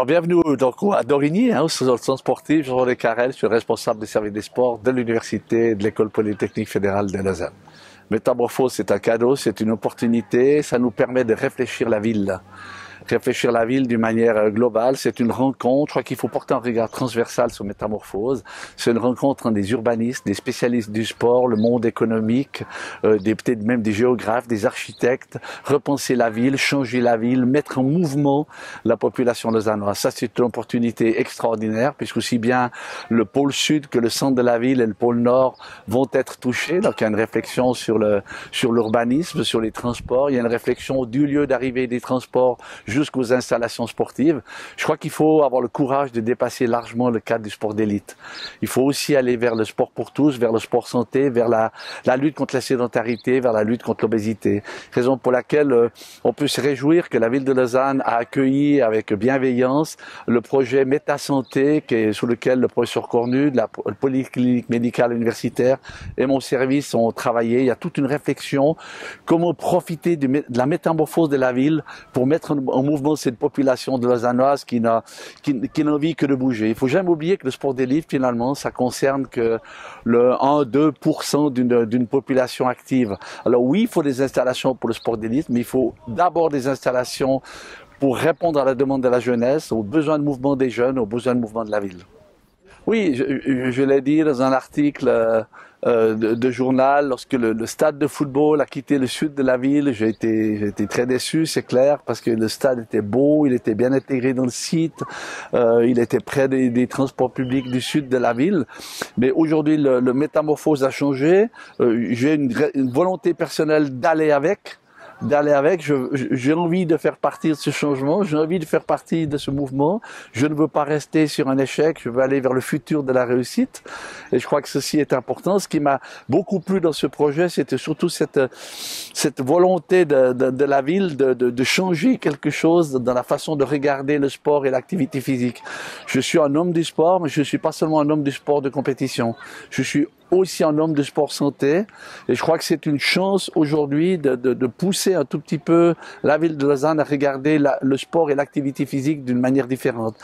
Alors bienvenue donc à Dorigny, au centre sportif. Jean-René Carrel, je suis responsable des services des sports de l'Université de l'École Polytechnique Fédérale de Lausanne. Métamorphose, c'est un cadeau, c'est une opportunité, ça nous permet de réfléchir la ville. Réfléchir la ville d'une manière globale, c'est une rencontre. Je crois qu'il faut porter un regard transversal sur Métamorphose. C'est une rencontre entre des urbanistes, des spécialistes du sport, le monde économique, peut-être même des géographes, des architectes. Repenser la ville, changer la ville, mettre en mouvement la population lausannoise. Ça, c'est une opportunité extraordinaire, puisque aussi bien le pôle sud que le centre de la ville et le pôle nord vont être touchés. Donc, il y a une réflexion sur l'urbanisme, sur les transports. Il y a une réflexion du lieu d'arrivée des transports jusqu'aux installations sportives. Je crois qu'il faut avoir le courage de dépasser largement le cadre du sport d'élite. Il faut aussi aller vers le sport pour tous, vers le sport santé, vers la lutte contre la sédentarité, vers la lutte contre l'obésité. Raison pour laquelle on peut se réjouir que la ville de Lausanne a accueilli avec bienveillance le projet Méta-Santé, sous lequel le professeur Cornu, de la Polyclinique médicale universitaire et mon service ont travaillé. Il y a toute une réflexion, comment profiter de la métamorphose de la ville pour mettre en mouvement cette population de lausannoise qui n'a envie que de bouger. Il faut jamais oublier que le sport d'élite, finalement, ça concerne que le 1-2% d'une population active. Alors oui, il faut des installations pour le sport d'élite, mais il faut d'abord des installations pour répondre à la demande de la jeunesse, aux besoins de mouvement des jeunes, aux besoins de mouvement de la ville. Oui, je l'ai dit dans un article de journal, lorsque le stade de football a quitté le sud de la ville, j'ai été très déçu, c'est clair, parce que le stade était beau, il était bien intégré dans le site, il était près des transports publics du sud de la ville. Mais aujourd'hui, le métamorphose a changé. J'ai une volonté personnelle d'aller avec. J'ai envie de faire partie de ce changement, j'ai envie de faire partie de ce mouvement. Je ne veux pas rester sur un échec, je veux aller vers le futur de la réussite. Et je crois que ceci est important. Ce qui m'a beaucoup plu dans ce projet, c'était surtout cette volonté de la ville de changer quelque chose dans la façon de regarder le sport et l'activité physique. Je suis un homme du sport, mais je ne suis pas seulement un homme du sport de compétition. Je suis aussi un homme de sport santé, et je crois que c'est une chance aujourd'hui de pousser un tout petit peu la ville de Lausanne à regarder le sport et l'activité physique d'une manière différente.